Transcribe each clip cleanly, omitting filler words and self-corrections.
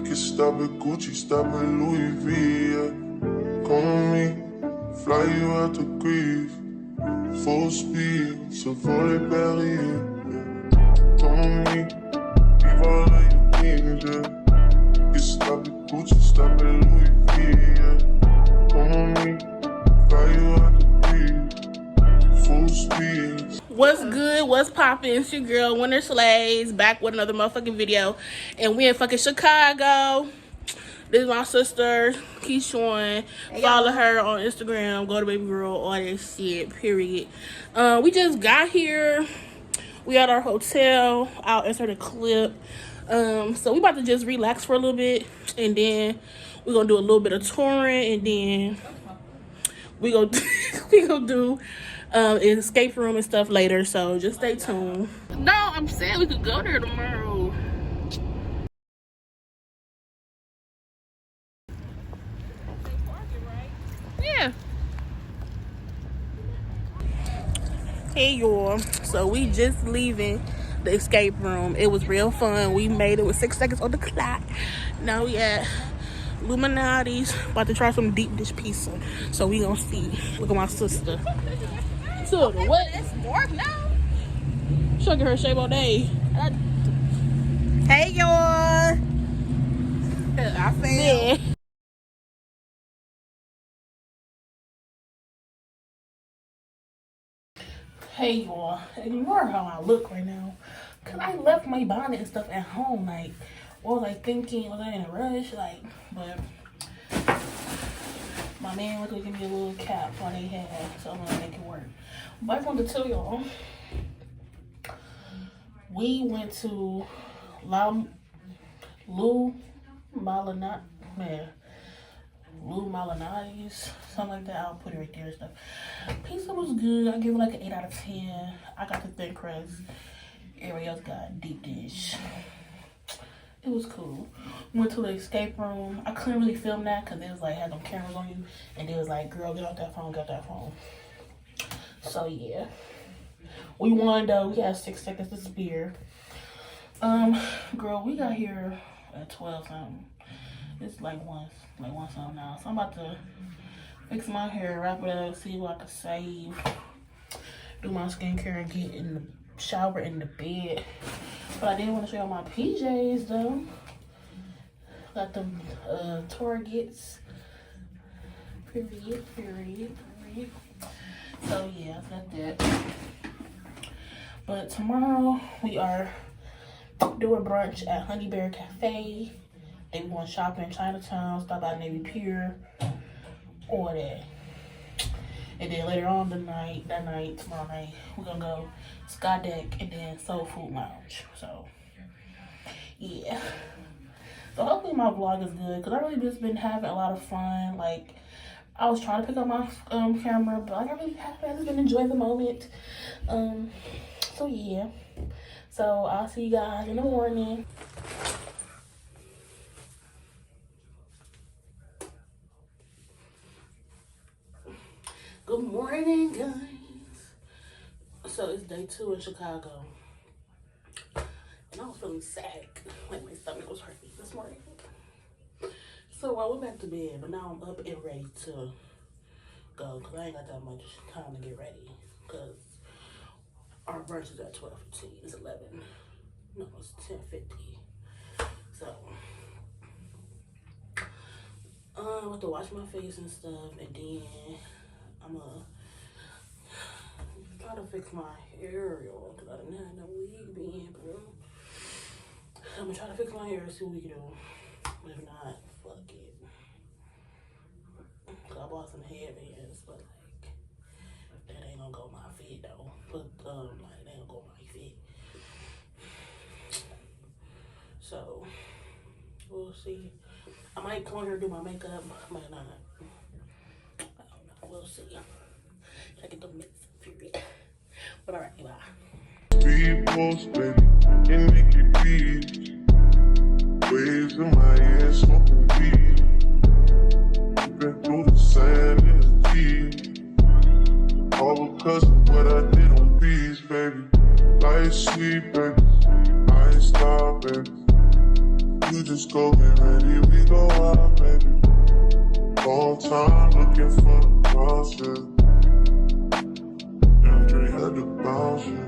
can stop at Gucci, stop at Louis V, yeah. Come on me, fly you out to Greece. Full speed, so for the belly, yeah. Come on me, leave all of your things, yeah. You can stop at Gucci, stop at Louis V, yeah. Come on me, fly you out to Greece. Full speed. What's good? What's poppin'? It's your girl Winter Slays back with another motherfucking video, and we in fucking Chicago. This is my sister Keyshawn. Follow her on Instagram. Go to baby girl. All that shit. Period. We just got here. We at our hotel. I'll insert a clip. So we about to just relax for a little bit, and then we're gonna do a little bit of touring, and then we gonna do an escape room and stuff later, so just stay tuned. No, I'm saying we could go there tomorrow. Yeah. Hey y'all, so we just leaving the escape room. It was real fun. We made it with 6 seconds on the clock. Now we at Illuminati's, about to try some deep dish pizza, so we gonna see. Look at my sister. So okay, what? It's dark now. She'll get her shave all day. Hey y'all. I feel. Yeah. Hey y'all. Ignore how I look right now, cause I left my bonnet and stuff at home. Like, what was I thinking? Was I in a rush? Like, but my man went to give me a little cap while they had, so I'm gonna make it work. But I just wanted to tell y'all, we went to Lou Malnati's, something like that. I'll put it right there and stuff. Pizza was good. I give it like an 8 out of 10. I got the thin crust. Everybody else got deep dish. It was cool. Went to the escape room. I couldn't really film that because it was like had them cameras on you, and it was like, girl, get off that phone, get off that phone. So yeah, we won though. We had 6 seconds to spare. Girl, we got here at 12 something. It's like one something now. So I'm about to fix my hair, wrap it up, see what I can save, do my skincare, and get in the shower in the bed. But I did want to show you my PJs though. Got them Targets. Period. So yeah, I got that. But tomorrow we are doing brunch at Honey Bear Cafe. They want shopping in Chinatown, stop by Navy Pier, all that. And then later on tomorrow night, we're gonna go Sky Deck and then Soul Food Lounge. So yeah. So hopefully my vlog is good, because I really just been having a lot of fun. Like, I was trying to pick up my camera, but like, I really haven't. I just been enjoying the moment. So yeah. So I'll see you guys in the morning. Good morning, guys. So it's day 2 in Chicago, and I was feeling sick, like my stomach was hurting this morning. So I went back to bed, but now I'm up and ready to go, because I ain't got that much time to get ready, because our brunch is at 12:15. It's 11. No, it's 10:50. So I have to wash my face and stuff, and then I'm gonna try to fix my hair, y'all, because I didn't have no wig being, bro. I'm gonna try to fix my hair and see what we can do. But if not, fuck it. Cause I bought some headbands, but like, that ain't gonna go my fit though. But like, that ain't gonna go my fit. So we'll see. I might come here and do my makeup, I might not. I don't know, we'll see. I get the mix period. But alright, bye. People's baby, and make it beat. Waves in my head, smoking weed. Been through the sand in the deep. All because of what I did on beats, baby. Life sweet, baby. I ain't stopping. You just just go get ready, we go out, baby. Whole time looking for the boss, yeah. Andre had to bounce, yeah.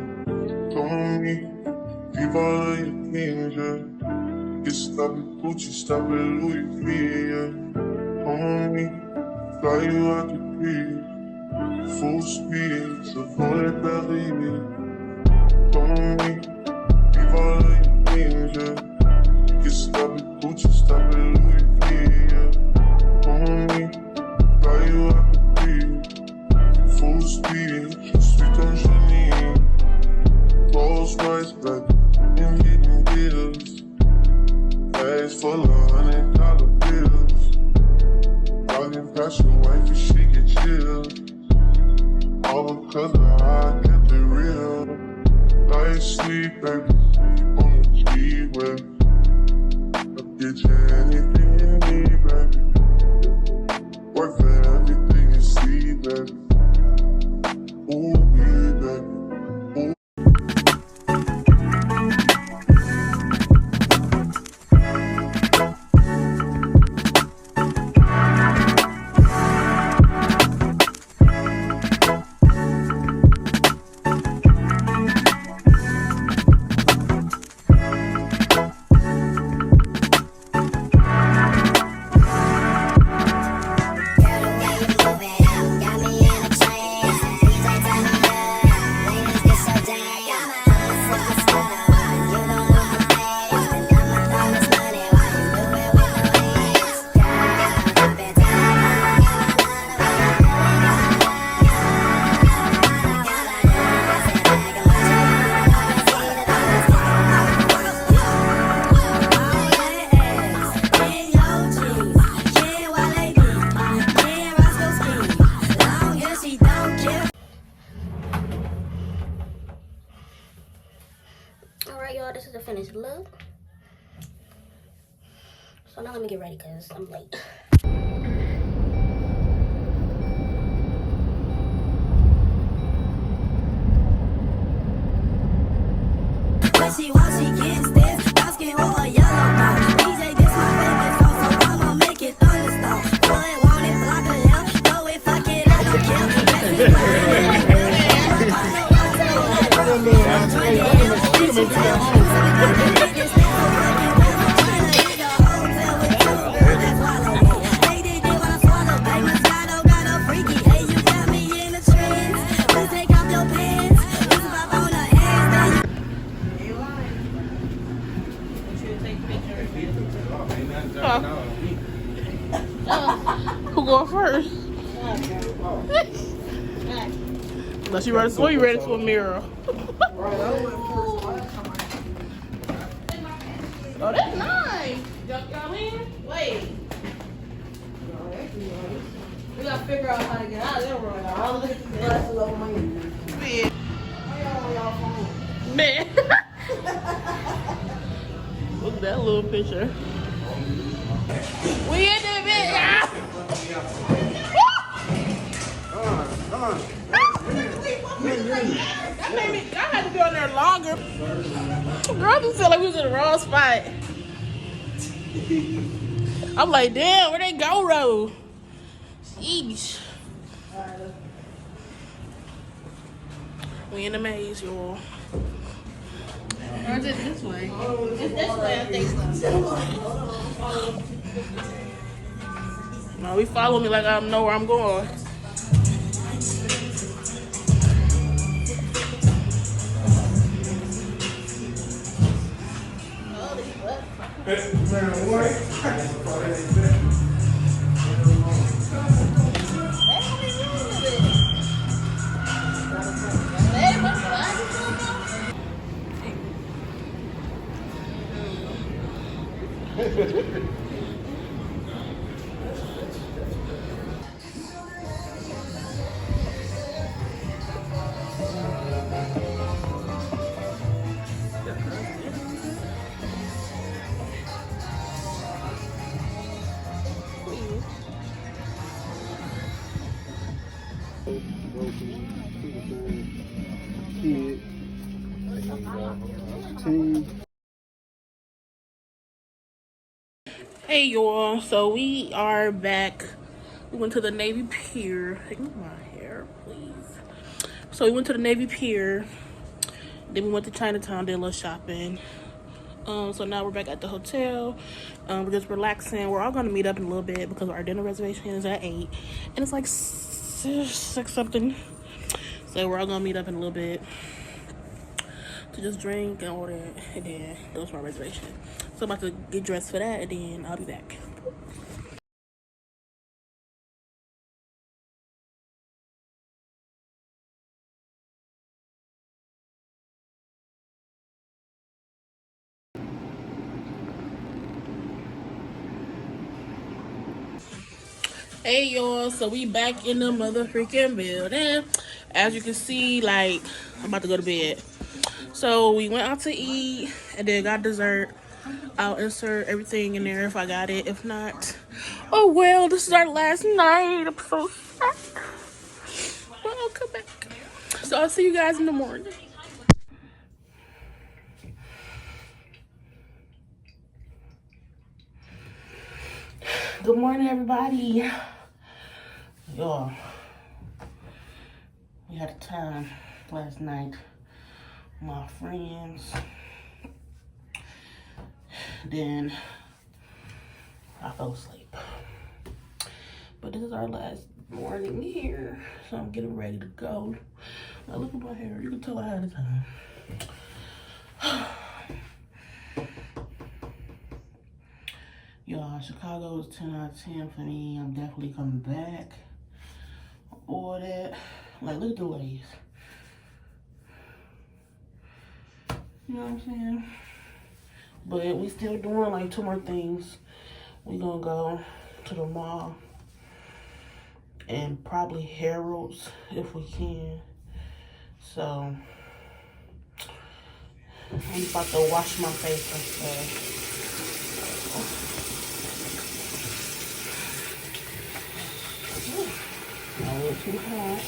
Come on me, keep all of your kings, yeah. Get stop at Gucci, stop at Louis V, yeah. Come on me, fly you out the crib. Full speed, so for that belly, yeah. Come on me, keep all of your kings, yeah. Get stop at Gucci, stop at Louis V, yeah. Come on me, fly you out the crib. Full speed, sweet on Janine. Rolls Royce, back in hidden deals. Bags full of $100 bills. Walking past your wife and she get chilled. All because of how I kept it real. Like sleep, baby, on the G-Way. I'll get you anything you need, baby. Work for everything you see, baby. Ooh, baby. Ooh. Alright, y'all, this is the finished look. So now let me get ready because I'm late. When she walks, she gets this. Dark skin or a yellow bone. DJ, this my favorite song, so I'ma make it thunderstorm. Pull it, want it, block a hell. Throw it, fuck it, I don't care. Who going first? Unless you ready, or you ready to a mirror? Oh, that's nice. Y'all in? Wait. We gotta figure out how to get out of there right now. I'll let the glasses over my head. Man. Look at that little picture. We in there, man. That made me, I had to be on there longer. Girl, I just feel like we was in the wrong spot. I'm like, damn, where they go, Ro? Sheesh. We in the maze, y'all. Or is it this way? It's this way, I think so. No, he follow me like I know where I'm going. Kid, team. Hey y'all, so we are back. We went to the Navy Pier. Move my hair, please. So we went to the Navy Pier. Then we went to Chinatown, did a little shopping. So now we're back at the hotel. We're just relaxing. We're all gonna meet up in a little bit because our dinner reservation is at 8, and it's like 6 something. So we're all gonna meet up in a little bit to just drink and all that, and then go to my reservation. So I'm about to get dressed for that, and then I'll be back. Hey y'all, so we back in the motherfucking building. As you can see, like, I'm about to go to bed. So we went out to eat and then got dessert. I'll insert everything in there if I got it. If not, oh well, this is our last night. I'm so sad. Well, I'll come back. So I'll see you guys in the morning. Good morning, everybody. Y'all, we had a time last night. My friends. Then I fell asleep. But this is our last morning here, so I'm getting ready to go. Now look at my hair. You can tell I had a time. Y'all, Chicago is 10 out of 10 for me. I'm definitely coming back. All that. Like, look at the lace. You know what I'm saying? But we still doing like 2 more things. We gonna go to the mall and probably Harold's if we can. So I'm about to wash my face and stuff. Not a little too hot.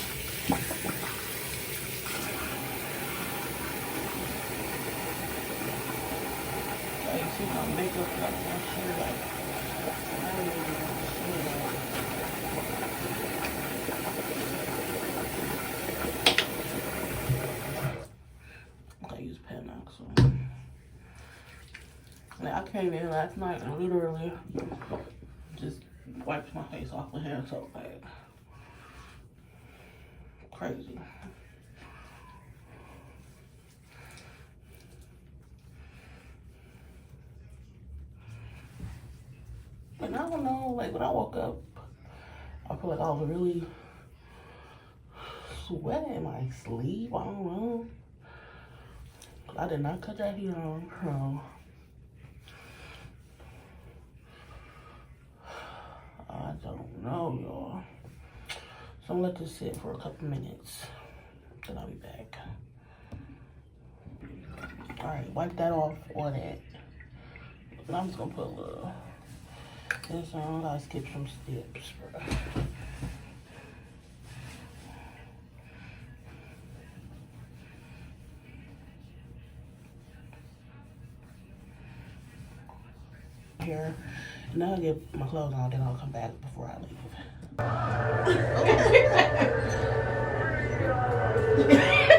Like, see my makeup like my hair, like, I don't even see that. I use Panax. Like, I came in last night and literally just wiped my face off with hand soap, like, crazy. And I don't know, like, when I woke up, I feel like I was really sweating in my sleep. I don't know. I did not cut that heat on, so I don't know, y'all. So I'm gonna let this sit for a couple minutes, then I'll be back. All right, wipe that off, all that. And I'm just gonna put a little this on. Gotta skip some steps, bro. Here, now I'll get my clothes on, then I'll come back before I leave.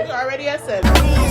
You already at 7.